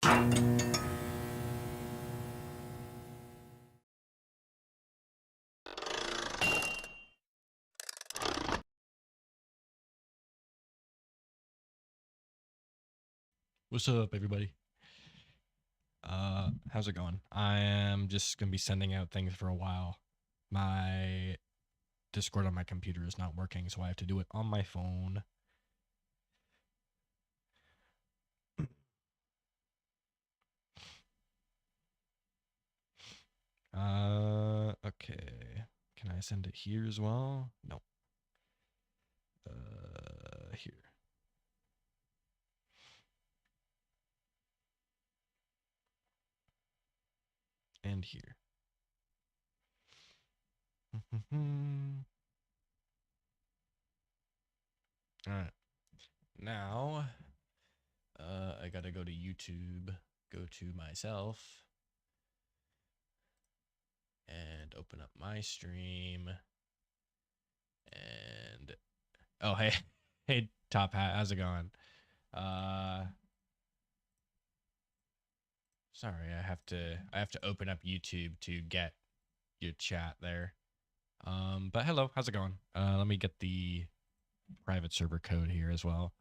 What's up, everybody? How's it going? I am just gonna be sending out things for a while. My Discord on my computer is not working, so I have to do it on my phone. Okay. Can I send it here as well? No. Here. And here. Alright. Now, I gotta go to YouTube, go to myself, and open up my stream. And oh, hey, hey, Top Hat, how's it going? Sorry, I have to open up YouTube to get your chat there. But hello, how's it going? Let me get the private server code here as well.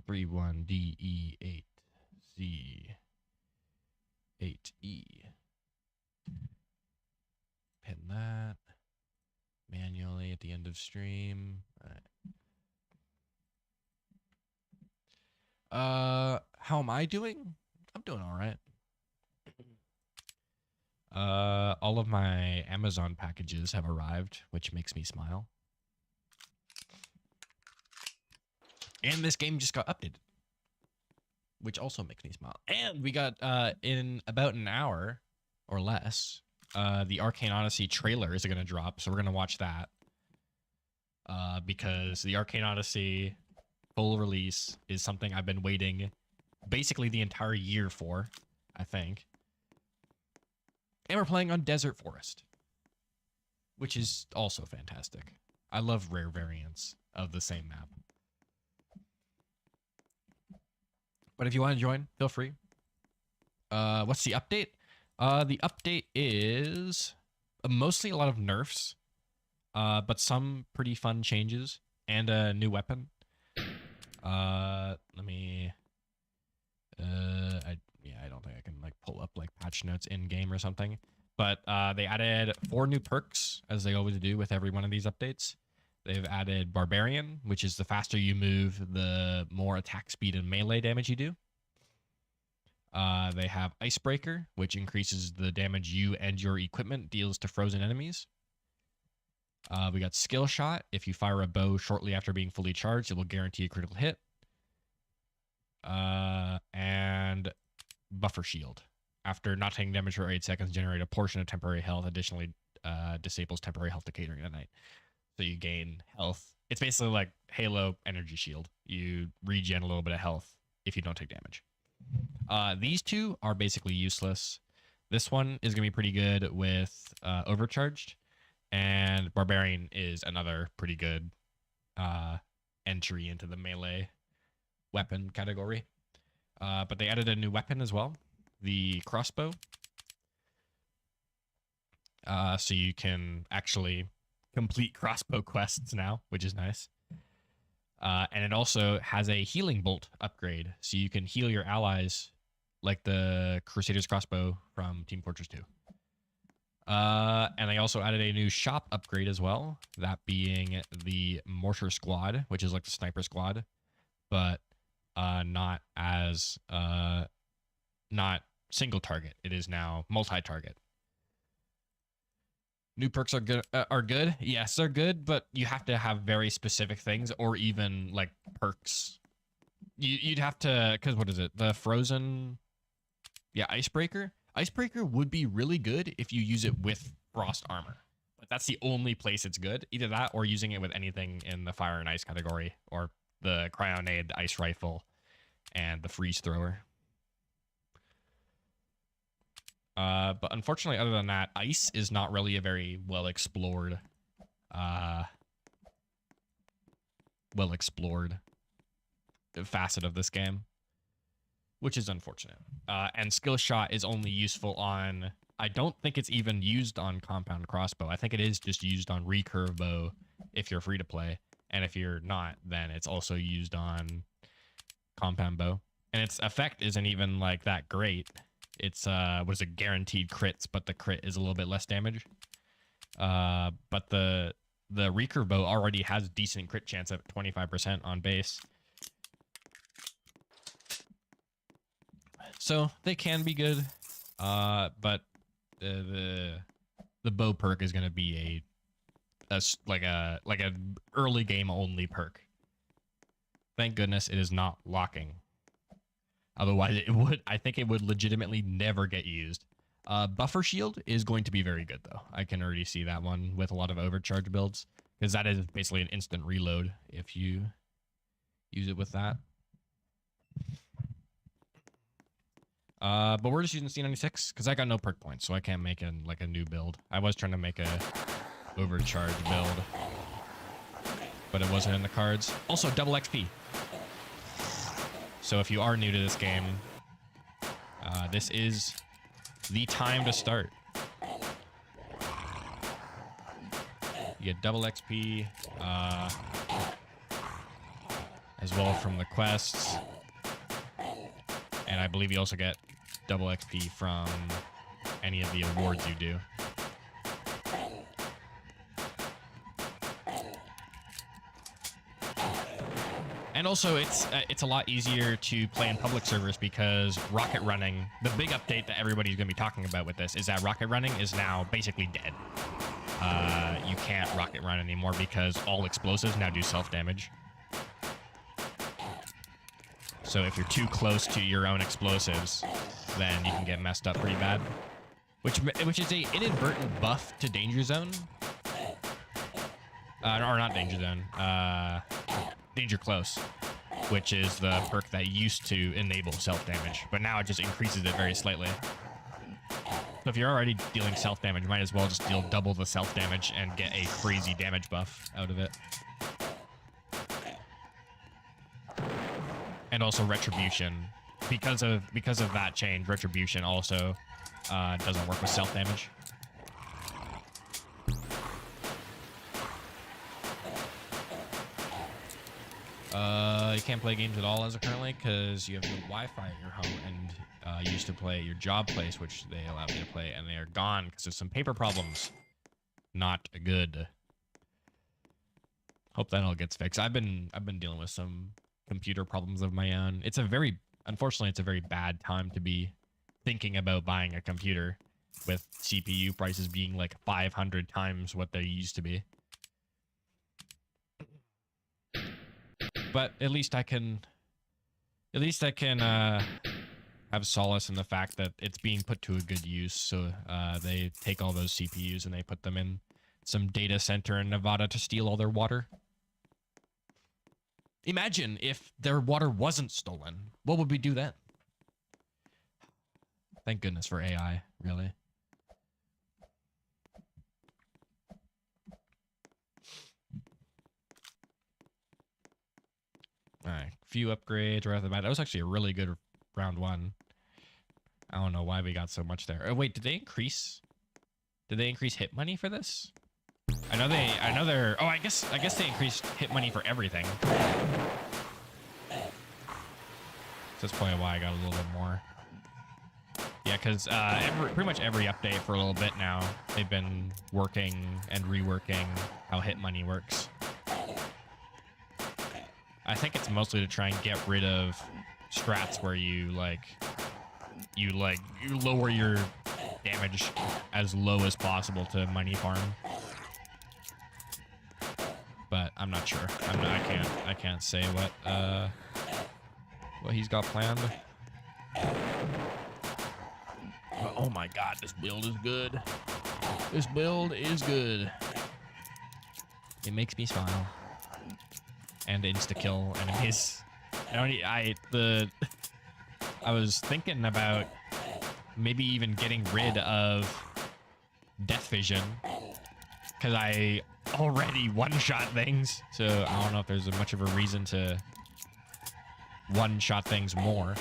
Three one DE8Z8E. Pin that manually at the end of stream. All right. How am I doing? I'm doing all right. All of my Amazon packages have arrived, which makes me smile. And this game just got updated, which also makes me smile. And we got, in about an hour or less, the Arcane Odyssey trailer is going to drop, so we're going to watch that. Because the Arcane Odyssey full release is something I've been waiting basically the entire year for, I think. And we're playing on Desert Forest, which is also fantastic. I love rare variants of the same map. But if you want to join, feel free. What's the update? The update is mostly a lot of nerfs, but some pretty fun changes and a new weapon. Let me. I don't think I can like pull up like patch notes in game or something. But they added 4 new perks, as they always do with every one of these updates. They've added Barbarian, which is the faster you move, the more attack speed and melee damage you do. They have Icebreaker, which increases the damage you and your equipment deals to frozen enemies. We got Skill Shot. If you fire a bow shortly after being fully charged, it will guarantee a critical hit. And Buffer Shield. After not taking damage for 8 seconds, generate a portion of temporary health. Additionally, disables temporary health decay during the night. So you gain health. It's basically like Halo Energy Shield. You regen a little bit of health if you don't take damage. These two are basically useless. This one is going to be pretty good with Overcharged. And Barbarian is another pretty good entry into the melee weapon category. But they added a new weapon as well, the crossbow. So you can actually complete crossbow quests now, which is nice. And it also has a healing bolt upgrade, so you can heal your allies like the Crusader's crossbow from Team Fortress 2. And they also added a new shop upgrade as well, that being the Mortar Squad, which is like the Sniper Squad, but not as not single target. It is now multi-target. New perks are good. Yes, they're good, but you have to have very specific things, or even like perks. You'd have to, because what is it? The frozen, yeah, Icebreaker. Icebreaker would be really good if you use it with Frost Armor, but that's the only place it's good. Either that, or using it with anything in the Fire and Ice category, or the Cryonade Ice Rifle, and the Freeze Thrower. But unfortunately, other than that, ice is not really a very well explored well explored facet of this game, which is unfortunate. And skill shot is only useful on, I don't think it's even used on compound crossbow. I think it is just used on recurve bow if you're free to play. And if you're not, then it's also used on compound bow. And its effect isn't even like that great. It's was a guaranteed crits, but the crit is a little bit less damage. But the recurve bow already has decent crit chance at 25% on base. So they can be good, but the bow perk is going to be like a early game only perk. Thank goodness it is not locking. Otherwise, I think it would legitimately never get used. Buffer shield is going to be very good though. I can already see that one with a lot of overcharge builds, because that is basically an instant reload if you use it with that. But we're just using C96 because I got no perk points, so I can't make a new build. I was trying to make a overcharge build, but it wasn't in the cards. Also, double XP. So if you are new to this game, this is the time to start. You get double XP, as well from the quests. And I believe you also get double XP from any of the awards you do. And also, it's a lot easier to play in public servers because rocket running, the big update that everybody's going to be talking about with this is that rocket running is now basically dead. You can't rocket run anymore because all explosives now do self-damage. So if you're too close to your own explosives, then you can get messed up pretty bad. Which is a inadvertent buff to Danger Zone. Or not Danger Zone. Danger Close, which is the perk that used to enable self-damage, but now it just increases it very slightly. So if you're already dealing self-damage, you might as well just deal double the self-damage and get a crazy damage buff out of it. And also Retribution. Because of that change, Retribution also doesn't work with self-damage. You can't play games at all as of currently because you have no Wi-Fi at your home, and you used to play at your job place, which they allow me to play, and they are gone because of some paper problems. Not good. Hope that all gets fixed. I've been dealing with some computer problems of my own. Unfortunately, it's a very bad time to be thinking about buying a computer with CPU prices being like 500 times what they used to be. But at least I can have solace in the fact that it's being put to a good use. So they take all those CPUs and they put them in some data center in Nevada to steal all their water. Imagine if their water wasn't stolen. What would we do then? Thank goodness for AI, really. Alright, few upgrades right off the bat. That was actually a really good round one. I don't know why we got so much there. Oh wait, did they increase hit money for this? I know they're oh, I guess they increased hit money for everything. So that's probably why I got a little bit more. Yeah, because pretty much every update for a little bit now, they've been working and reworking how hit money works. I think it's mostly to try and get rid of strats where you lower your damage as low as possible to money farm. But I'm not sure. I can't say what he's got planned. But, oh my god, this build is good. This build is good. It makes me smile. And insta-kill enemies. I was thinking about maybe even getting rid of Death Vision, because I already one-shot things, so I don't know if there's much of a reason to one-shot things more.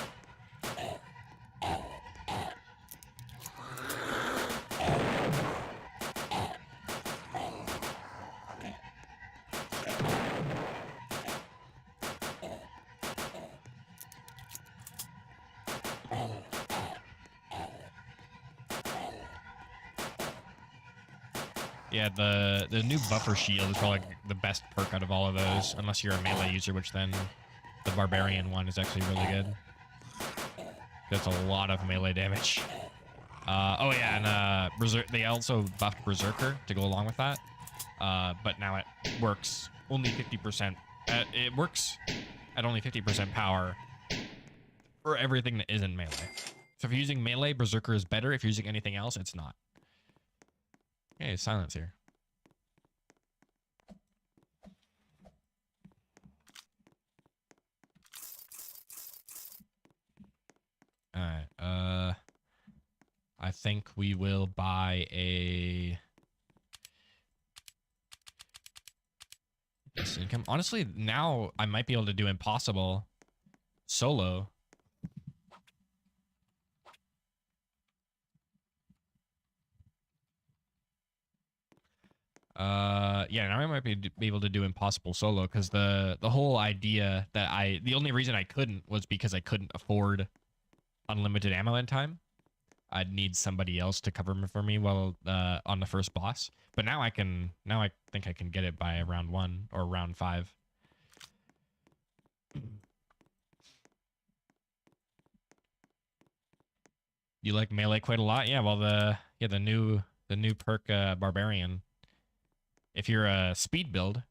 Yeah, the new buffer shield is probably like the best perk out of all of those, unless you're a melee user, which then the barbarian one is actually really good. That's a lot of melee damage. Oh yeah, and they also buffed Berserker to go along with that. But now it works only 50%. It works at only 50% power for everything that isn't melee. So if you're using melee, Berserker is better. If you're using anything else, it's not. Hey, silence here. Alright, I think we will buy a this income. Honestly, now I might be able to do Impossible solo. Yeah, now I might be able to do Impossible solo, because the whole idea that the only reason I couldn't was because I couldn't afford unlimited ammo in time. I'd need somebody else to cover for me while on the first boss. But now I think I can get it by round 1 or round 5. You like melee quite a lot? Yeah, well the new perk Barbarian. If you're a speed build,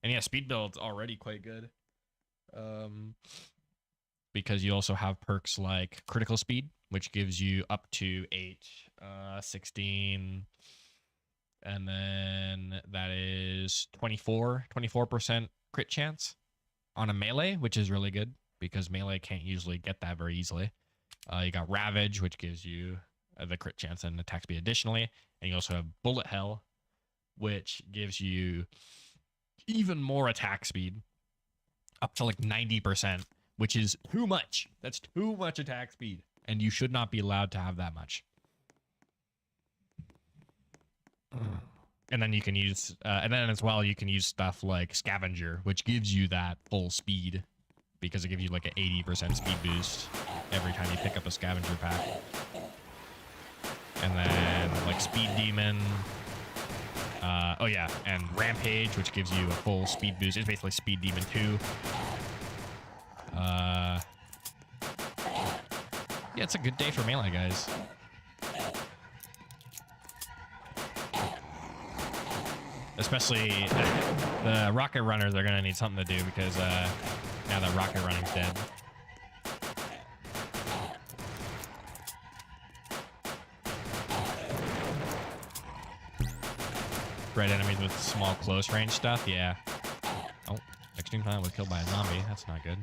and yeah, speed build's already quite good. Because you also have perks like critical speed, which gives you up to 8, 16, and then that is 24% crit chance on a melee, which is really good because melee can't usually get that very easily. You got Ravage, which gives you the crit chance and attack speed additionally, and you also have Bullet Hell, which gives you even more attack speed, up to like 90%, which is too much. That's too much attack speed, and you should not be allowed to have that much. And then you can use, and then as well, you can use stuff like Scavenger, which gives you that full speed, because it gives you like an 80% speed boost every time you pick up a Scavenger pack. And then like Speed Demon. Oh yeah, and Rampage, which gives you a full speed boost. It's basically Speed Demon 2. Yeah, it's a good day for melee, guys. Especially the rocket runners are gonna need something to do, because now that rocket running's dead. Red enemies with small close range stuff, yeah. Oh, Extreme Talent was killed by a zombie. That's not good.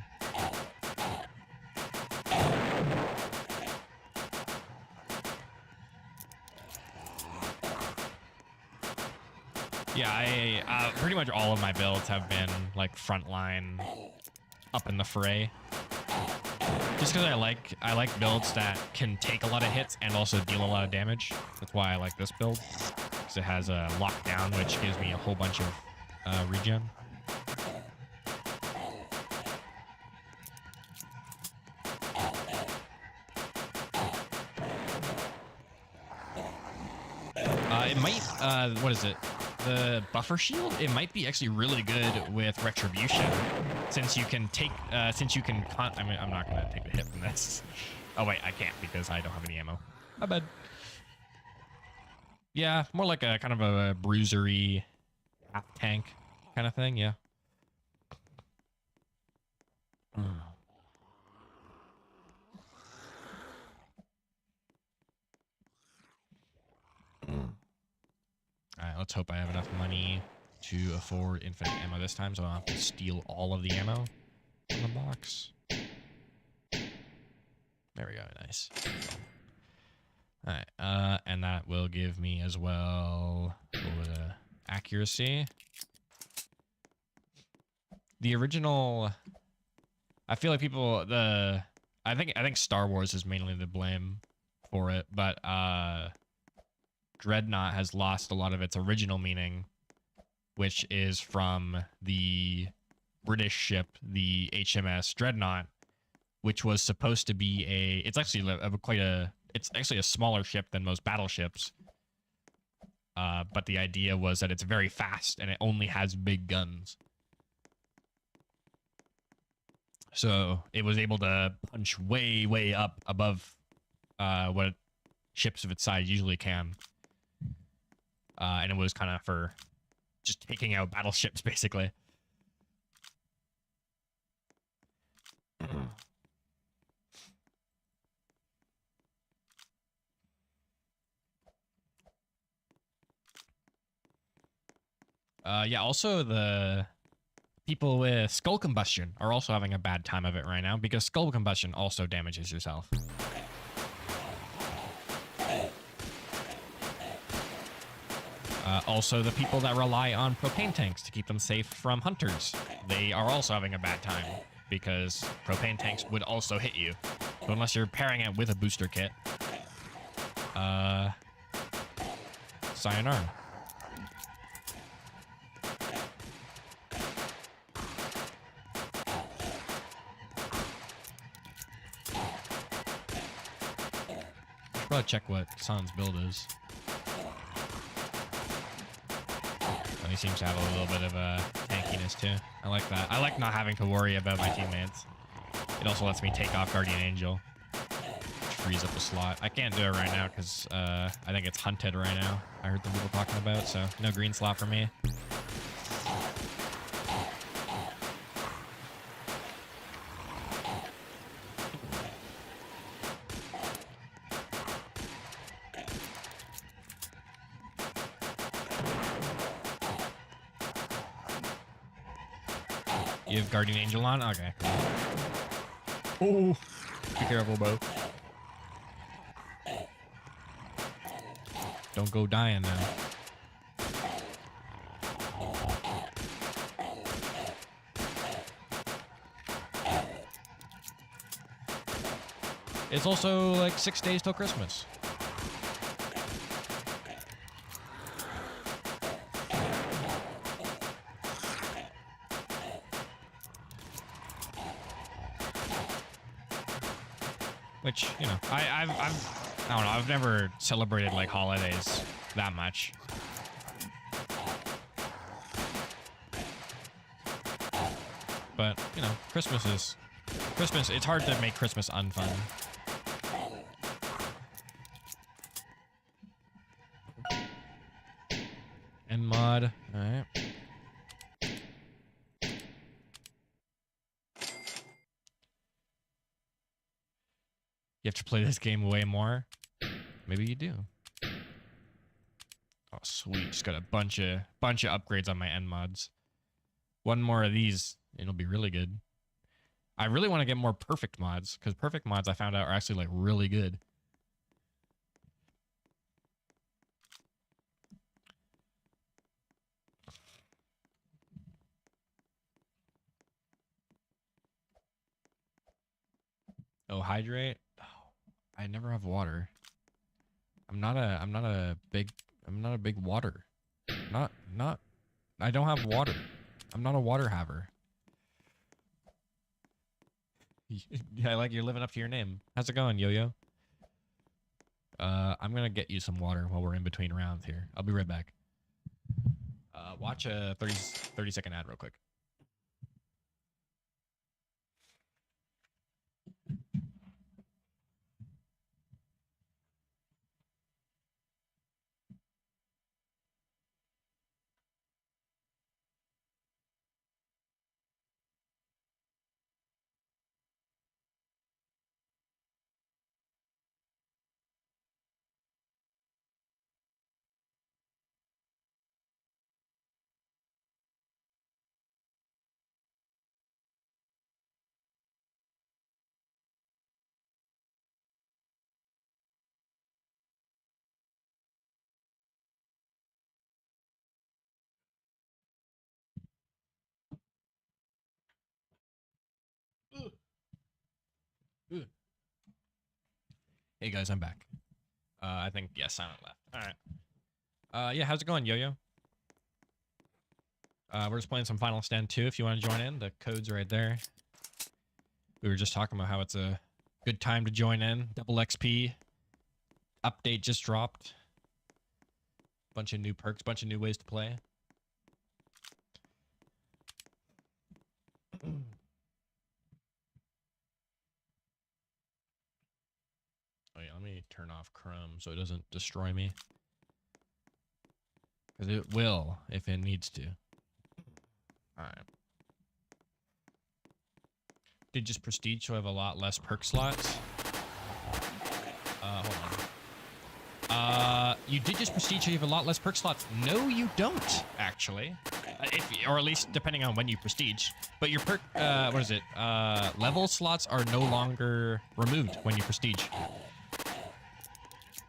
Yeah, I pretty much all of my builds have been like frontline, up in the fray. Just because I like builds that can take a lot of hits and also deal a lot of damage. That's why I like this build, because it has a lockdown, which gives me a whole bunch of regen. It might, what is it? The buffer shield, it might be actually really good with Retribution, since you can take, I mean, I'm not gonna take the hit from this. Oh wait, I can't because I don't have any ammo. My bad. Yeah, more like a kind of a bruisery half tank kind of thing, yeah. Alright, let's hope I have enough money to afford infinite ammo this time, so I don't have to steal all of the ammo from the box. There we go, nice. Alright, and that will give me as well accuracy. The original, I feel like people, I think Star Wars is mainly to blame for it, but Dreadnought has lost a lot of its original meaning, which is from the British ship, the HMS Dreadnought, which was supposed to be it's actually it's actually a smaller ship than most battleships. But the idea was that it's very fast and it only has big guns. So it was able to punch way, way up above what ships of its size usually can. And it was kind of for just taking out battleships, basically. Yeah, also the people with skull combustion are also having a bad time of it right now because skull combustion also damages yourself. Also, the people that rely on propane tanks to keep them safe from hunters, they are also having a bad time because propane tanks would also hit you. So unless you're pairing it with a booster kit, sayonara. Should probably check what San's build is. He seems to have a little bit of tankiness too. I like that. I like not having to worry about my teammates. It also lets me take off Guardian Angel, which frees up a slot. I can't do it right now because I think it's hunted right now. I heard the people talking about, so no green slot for me. You have Guardian Angel on? Okay. Oh, be careful, bro. Don't go dying now. It's also like 6 days till Christmas. Which, you know, I don't know, I've never celebrated like holidays that much. But, you know, Christmas, it's hard to make Christmas unfun. And mod, alright. You have to play this game way more. Maybe you do. Oh, sweet. Just got a bunch of upgrades on my end mods. One more of these, it'll be really good. I really want to get more perfect mods, because perfect mods I found out are actually like really good. Oh, hydrate. Oh, I never have water. I'm not a big water. I don't have water. I'm not a water haver. Yeah, like you're living up to your name. How's it going, Yo-Yo? I'm gonna get you some water while we're in between rounds here. I'll be right back. Watch a 30-second ad real quick. Hey guys, I'm back. I think yeah, Silent left. All right. Yeah, how's it going, Yo-Yo? We're just playing some Final Stand 2. If you want to join in, the code's right there. We were just talking about how it's a good time to join in. Double XP update just dropped. Bunch of new perks, bunch of new ways to play. Oh yeah, let me turn off Chrome so it doesn't destroy me. Because it will if it needs to. Alright. Did just prestige, so I have a lot less perk slots. Hold on. You did just prestige, so you have a lot less perk slots. No, you don't, actually. Or at least depending on when you prestige. But your perk, what is it? Level slots are no longer removed when you prestige.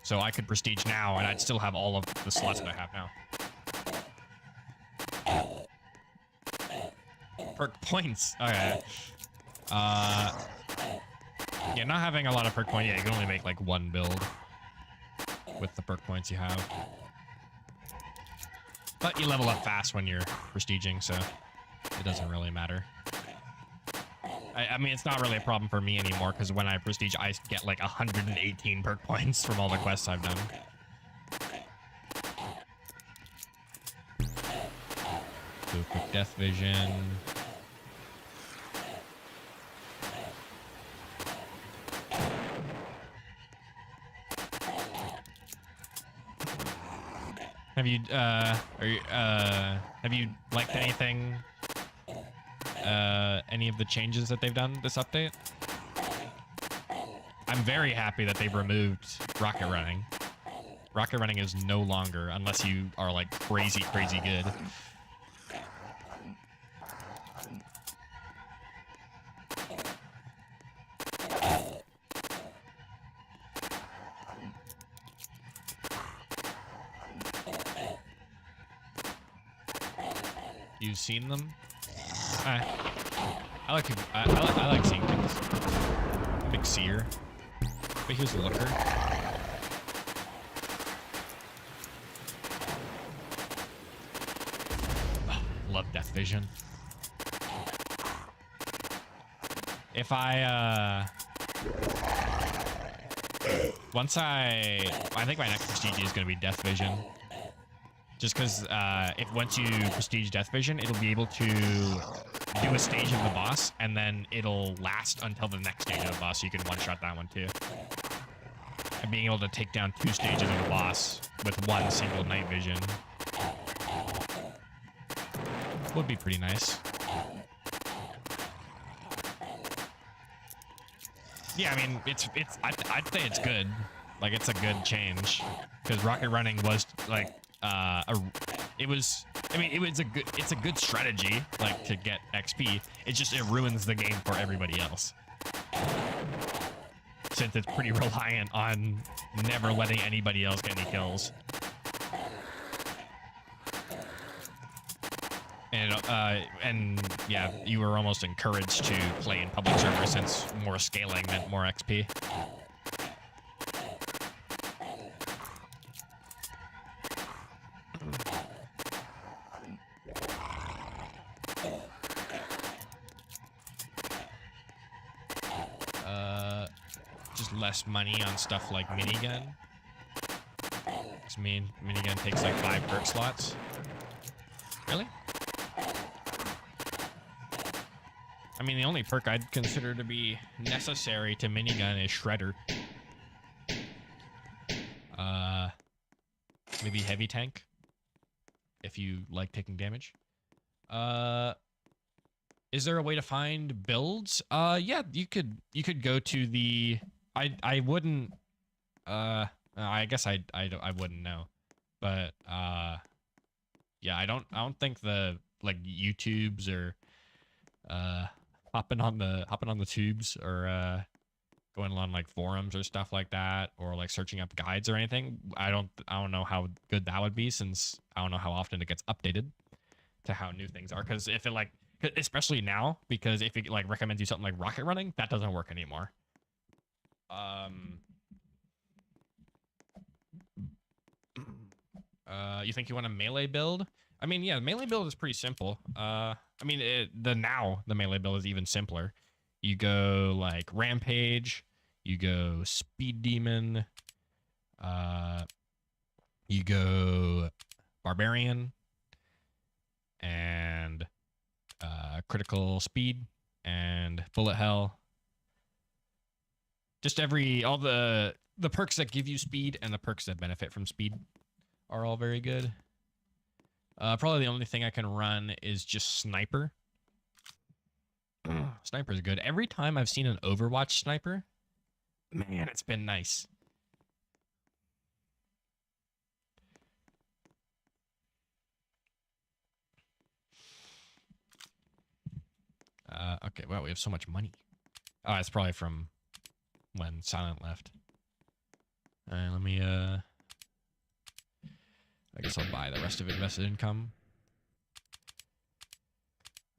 So I could prestige now, and I'd still have all of the slots that I have now. Perk points. Okay. Yeah, not having a lot of perk points. Yeah, you can only make like one build with the perk points you have. But you level up fast when you're prestiging, so it doesn't really matter. I mean, it's not really a problem for me anymore, because when I prestige, I get like 118 perk points from all the quests I've done. Do a quick death vision. Have you have you liked anything? Any of the changes that they've done this update? I'm very happy that they've removed rocket running. Rocket running is no longer, unless you are like crazy good. You've seen them? I like seeing things. Big seer. But here's the looker. Love death vision. If I once I think my next prestige is gonna be death vision. Just because once you prestige death vision, it'll be able to do a stage of the boss, and then it'll last until the next stage of the boss, so you can one-shot that one too. And being able to take down 2 stages of the boss with one single night vision would be pretty nice. Yeah, I mean, I'd say it's good. Like, it's a good change, because rocket running was like it's a good strategy, like, to get XP. It ruins the game for everybody else, since it's pretty reliant on never letting anybody else get any kills. And yeah, you were almost encouraged to play in public servers, since more scaling meant more XP. Just less money on stuff like minigun. Because minigun takes like 5 perk slots. Really? I mean, the only perk I'd consider to be necessary to minigun is Shredder. Maybe heavy tank, if you like taking damage. Is there a way to find builds? Yeah, you could go to the. I wouldn't. I guess I wouldn't know, but yeah, I don't think the like YouTubes or hopping on the tubes or going on like forums or stuff like that, or like searching up guides or anything. I don't know how good that would be, since I don't know how often it gets updated to how new things are. Because if it like, especially now, because if it like recommends you something like rocket running, that doesn't work anymore. You think you want a melee build? I mean, yeah, the melee build is pretty simple. I mean, the melee build is even simpler. You go like Rampage, you go Speed Demon, you go Barbarian, and Critical Speed, and Bullet Hell. Just all the perks that give you speed and the perks that benefit from speed are all very good. Probably the only thing I can run is just Sniper. Sniper is good. Every time I've seen an Overwatch Sniper, man, it's been nice. Okay, wow, we have so much money. Oh, it's probably from when Silent left. All right, let me, I guess I'll buy the rest of invested income.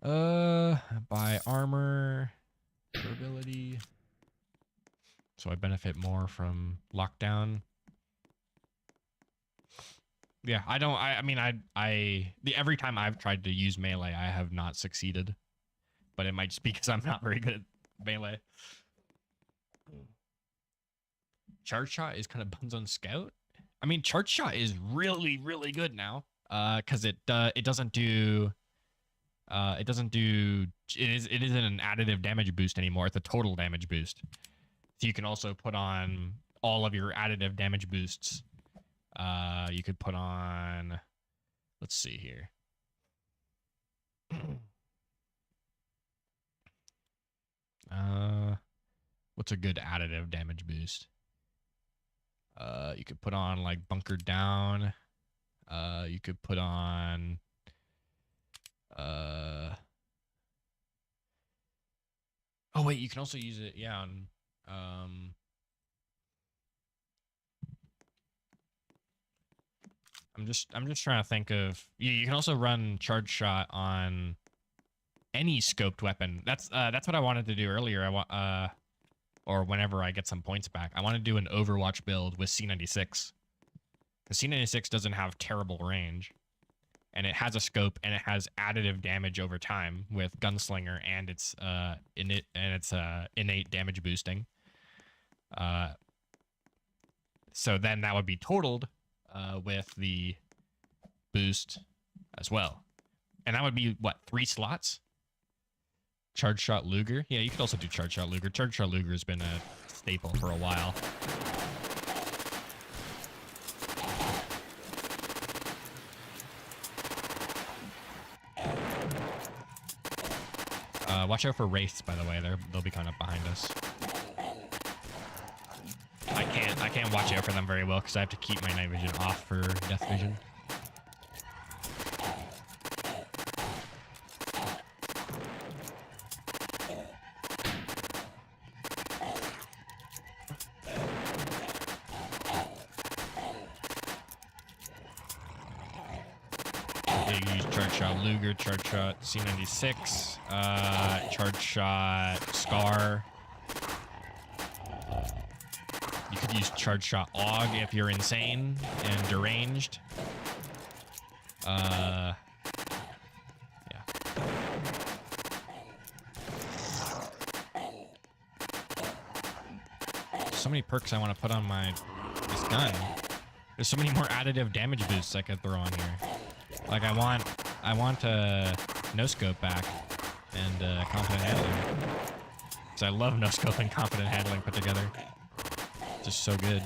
Buy armor, durability. So I benefit more from lockdown. Yeah, every time I've tried to use melee, I have not succeeded. But it might just be because I'm not very good at melee. Charge Shot is kind of buns on Scout. I mean, Charge Shot is really, really good now. Because it isn't an additive damage boost anymore. It's a total damage boost. So you can also put on all of your additive damage boosts. You could put on, let's see here. What's a good additive damage boost? You could put on like Bunkered Down. You could put on oh wait, you can also use it, yeah, on I'm just trying to think of, you can also run Charge Shot on any scoped weapon. That's what I wanted to do earlier. Or whenever I get some points back, I want to do an Overwatch build with C96. Because C96 doesn't have terrible range, and it has a scope, and it has additive damage over time with Gunslinger and its innate damage boosting. So then that would be totaled with the boost as well, and that would be what, 3 slots? Charge Shot Luger. Yeah, you could also do Charge Shot Luger. Charge Shot Luger has been a staple for a while. Watch out for wraiths, by the way. They'll be kind of behind us. I can't watch out for them very well because I have to keep my night vision off for death vision. Luger, Charge Shot C96, Charge Shot Scar. You could use Charge Shot AUG if you're insane and deranged. Yeah. So many perks I want to put on this gun. There's so many more additive damage boosts I could throw on here. Like I want no scope back and confident handling. So I love no scope and confident handling put together. Just so good.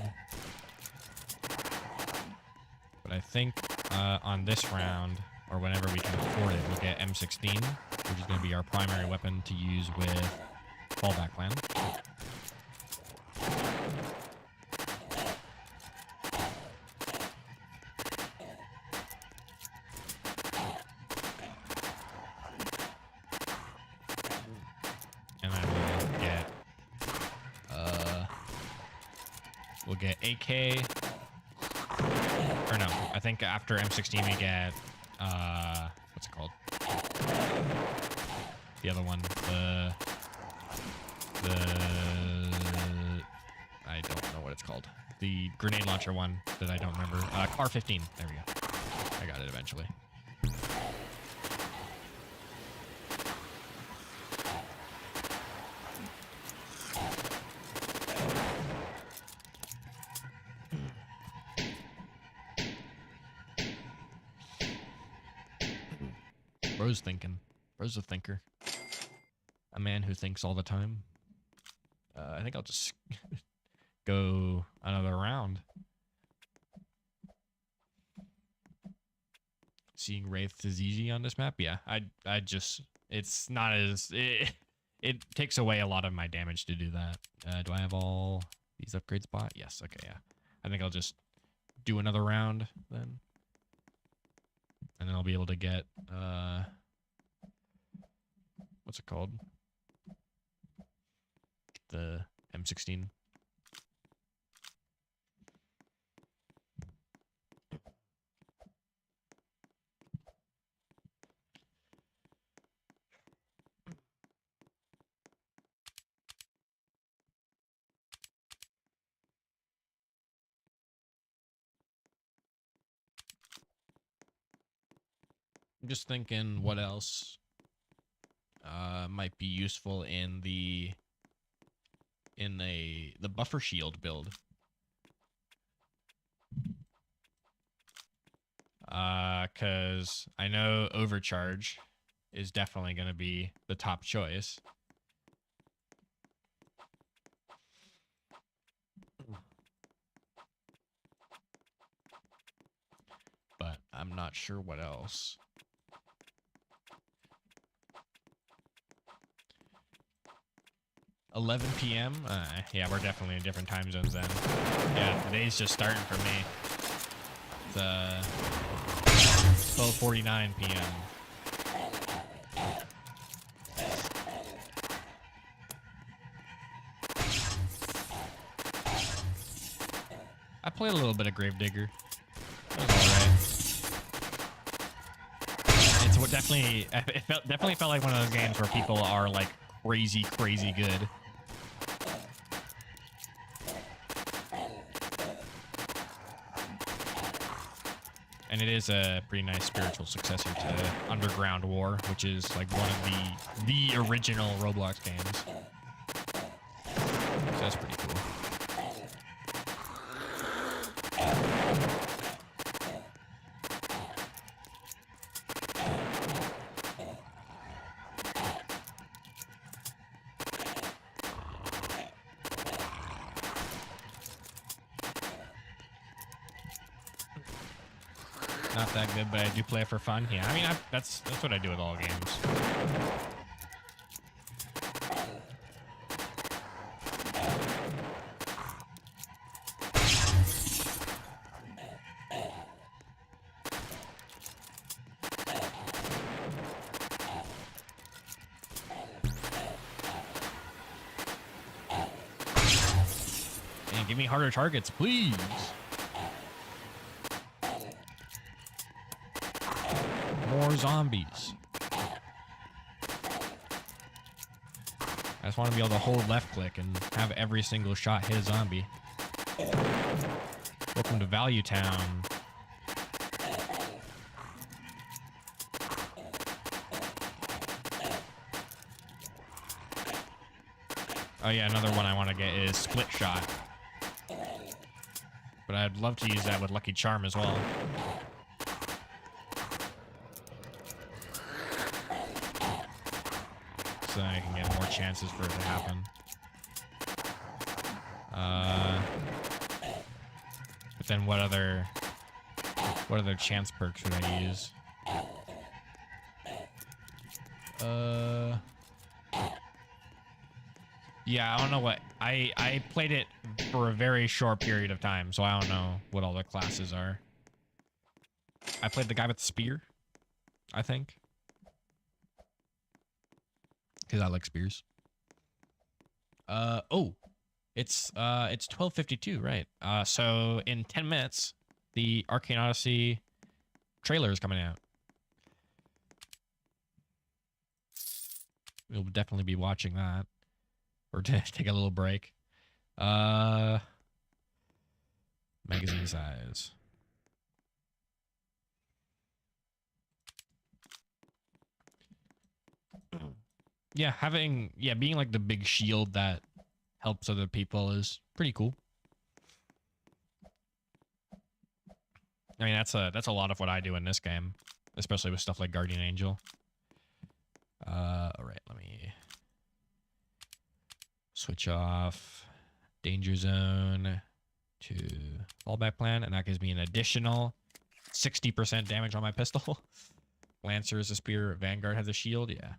But I think on this round, or whenever we can afford it, we'll get M16, which is going to be our primary weapon to use with fallback plan. We'll get AK, or no, I think after M16 we get, what's it called? The other one, I don't know what it's called. The grenade launcher one that I don't remember. CAR 15, there we go. eventually. Bro's thinking. Bro's a thinker. A man who thinks all the time. I think I'll just go another round. Seeing wraiths is easy on this map. Yeah, I just, it's not as, it takes away a lot of my damage to do that. Do I have all these upgrades bought? Yes. Okay. Yeah. I think I'll just do another round then, and then I'll be able to get what's it called? The M16. I'm just thinking what else might be useful in the buffer shield build. Cause I know overcharge is definitely gonna be the top choice. But I'm not sure what else. $11 p.m. Yeah, we're definitely in different time zones then. Yeah, today's just starting for me. It's 12:49 p.m. I played a little bit of Gravedigger. That was alright. It's what definitely felt like one of those games where people are like crazy good. And it is a pretty nice spiritual successor to Underground War, which is like one of the original Roblox games. So that's pretty cool. Not that good, but I do play it for fun. Yeah, I mean, that's what I do with all games. And give me harder targets, please. More zombies. I just want to be able to hold left click and have every single shot hit a zombie. Welcome to Value Town. Oh yeah, another one I want to get is Split Shot. But I'd love to use that with Lucky Charm as well. So I can get more chances for it to happen. But then what other chance perks would I use? Yeah, I don't know what I played it for a very short period of time, so I don't know what all the classes are. I played the guy with the spear, I think. Because I like spears. Oh, it's 12:52, right? So in 10 minutes, the Arcane Odyssey trailer is coming out. We'll definitely be watching that, or take a little break. Magazine size. Yeah, being like the big shield that helps other people is pretty cool. I mean, that's a lot of what I do in this game, especially with stuff like Guardian Angel. All right, let me switch off Danger Zone to Fallback Plan, and that gives me an additional 60% damage on my pistol. Lancer is a spear, Vanguard has a shield, yeah.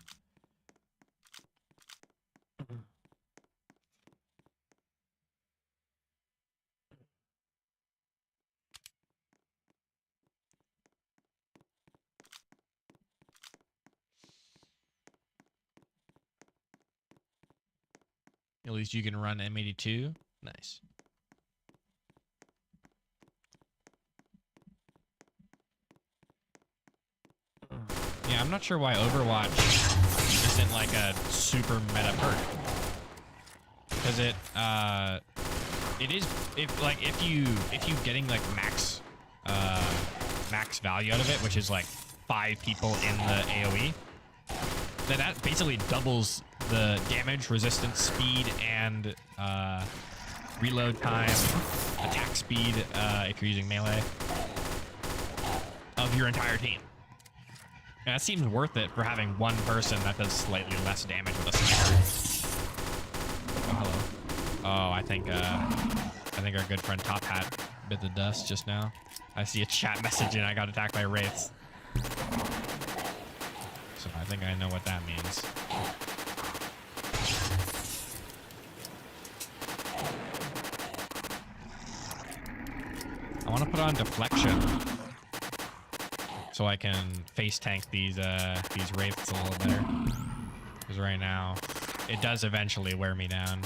At least you can run M82. Nice. Yeah, I'm not sure why Overwatch isn't like a super meta perk. Because it is, if you getting like max value out of it, which is like 5 people in the AoE, then that basically doubles the damage, resistance, speed, and reload time, attack speed, if you're using melee, of your entire team. And that seems worth it for having one person that does slightly less damage with a sniper. Oh, hello. Oh, I think our good friend Top Hat bit the dust just now. I see a chat message and I got attacked by wraiths. So I think I know what that means. I want to put on deflection so I can face tank these wraiths a little better. Because right now, it does eventually wear me down.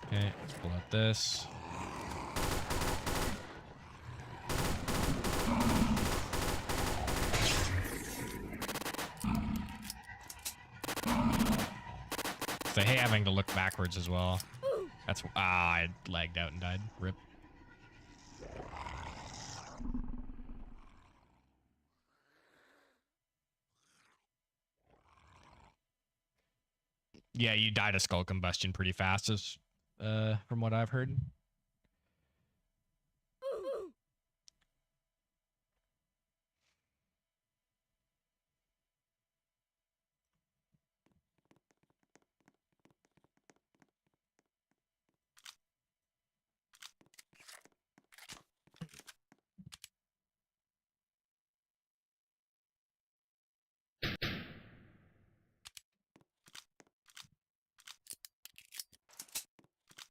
Okay, let's pull out this. So I hate having to look backwards as well. That's I lagged out and died. Rip. Yeah, you died of skull combustion pretty fast, as from what I've heard.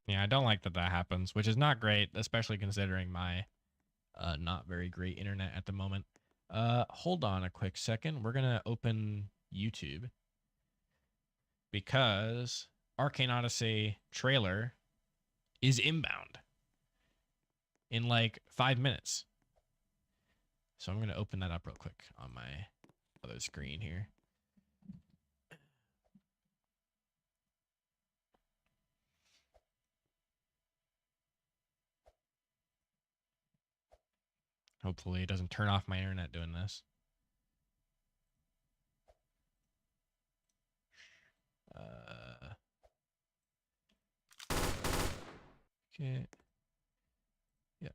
Yeah, I don't like that happens, which is not great, especially considering my not very great internet at the moment. Hold on a quick second. We're gonna open YouTube because Arcane Odyssey trailer is inbound in like 5 minutes. So I'm gonna open that up real quick on my other screen here. Hopefully it doesn't turn off my internet doing this. Okay. Yeah.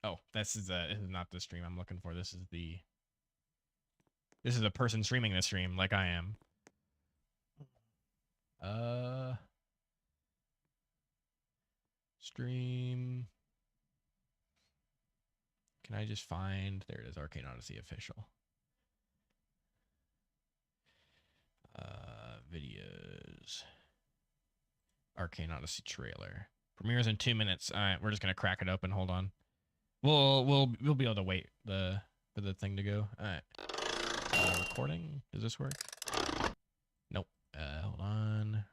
Oh, this is not the stream I'm looking for. This is a person streaming this stream like I am. Stream. Can I just find, there it is, Arcane Odyssey official. Videos. Arcane Odyssey trailer. Premieres in 2 minutes. All right, we're just gonna crack it open. Hold on. We'll be able to wait for the thing to go. All right. Recording. Does this work? Nope. Hold on.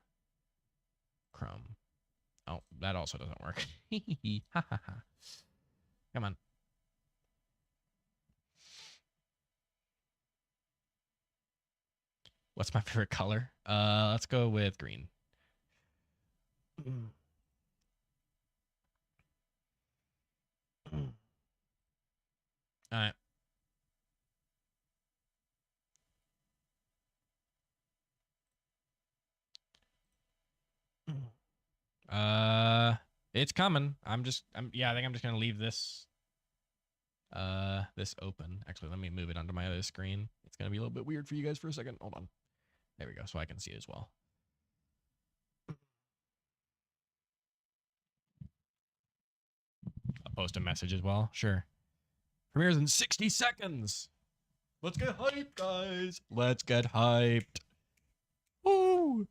Chrome. Oh, that also doesn't work. Come on. What's my favorite color? Let's go with green. All right. It's coming. Yeah, I think I'm just gonna leave this this open. Actually, let me move it onto my other screen. It's gonna be a little bit weird for you guys for a second. Hold on. There we go, so I can see it as well. I'll post a message as well. Sure. Premieres in 60 seconds. Let's get hyped, guys. Let's get hyped. Woo!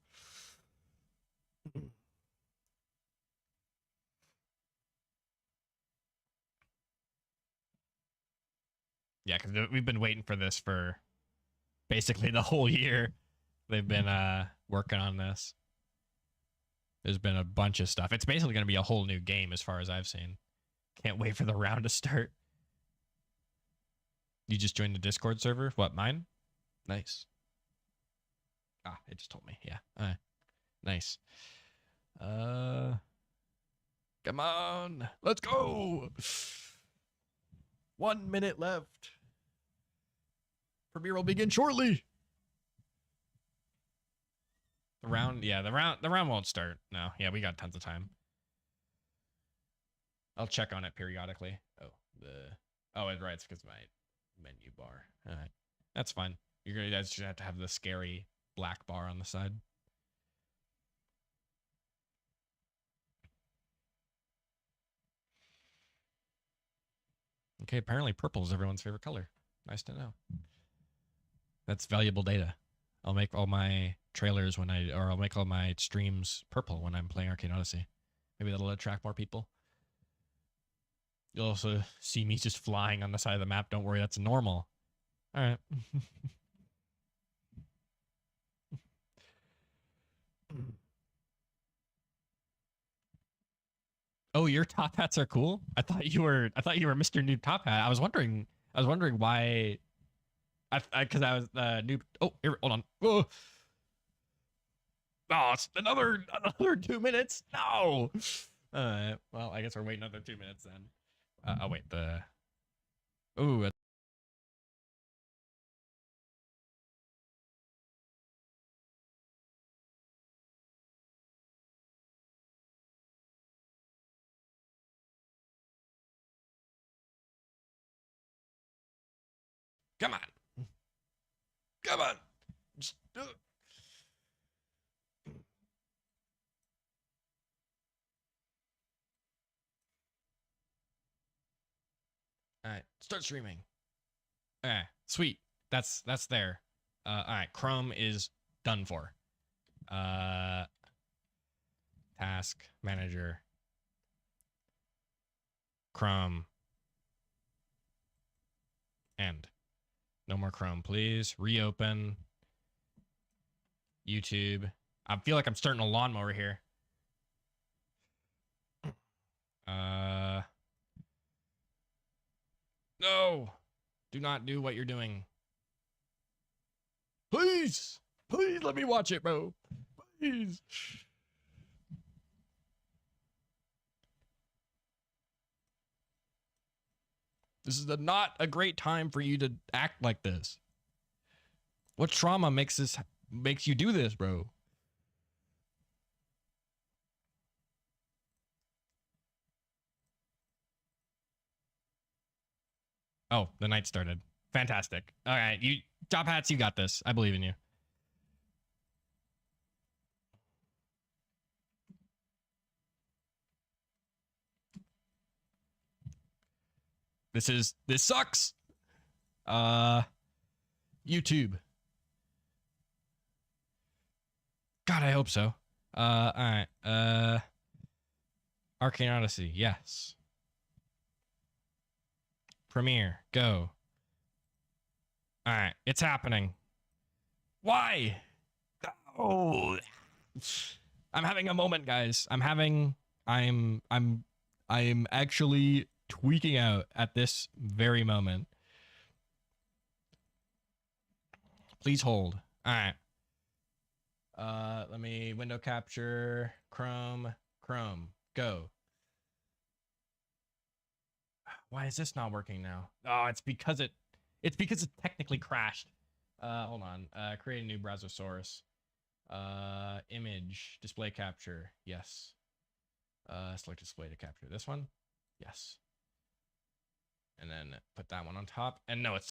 Yeah, because we've been waiting for this for basically the whole year. They've been working on this. There's been a bunch of stuff. It's basically going to be a whole new game as far as I've seen. Can't wait for the round to start. You just joined the Discord server? What, mine? Nice. Ah, it just told me. Yeah. Nice. Come on. Let's go. 1 minute left. Premiere will begin shortly. The round won't start. No, yeah, we got tons of time. I'll check on it periodically. Oh, it's right. It's because of my menu bar. All right, that's fine. You're gonna just have to have the scary black bar on the side. Okay, apparently purple is everyone's favorite color. Nice to know. That's valuable data. I'll make all my trailers I'll make all my streams purple when I'm playing Arcane Odyssey. Maybe that'll attract more people. You'll also see me just flying on the side of the map. Don't worry, that's normal. All right. Oh, your top hats are cool. I thought you were Mr. Noob Top Hat. I was wondering why. Because I was noob. Oh, here, hold on. Oh, it's another 2 minutes. No. Well, I guess we're waiting another 2 minutes then. I'll wait. Ooh. Come on. Come on. Just do it. All right, start streaming. Sweet. That's there. All right, Chrome is done for. Task manager. Chrome. End. No more Chrome, please. Reopen. YouTube. I feel like I'm starting a lawnmower here. No. Do not do what you're doing. Please. Please let me watch it, bro. Please. This is not a great time for you to act like this. What trauma makes you do this, bro? Oh, the night started. Fantastic. All right, you Top Hats, you got this. I believe in you. This sucks. YouTube. God, I hope so. All right. Arcane Odyssey, yes. Premiere, go. All right, it's happening. Why? Oh, I'm having a moment, guys. I'm actually tweaking out at this very moment. Please hold. All right. Let me window capture, Chrome, go. Why is this not working now? Oh, it's because it technically crashed. Hold on. Create a new browser source. Image display capture. Yes. Select display to capture this one. Yes. And then put that one on top. And no, it's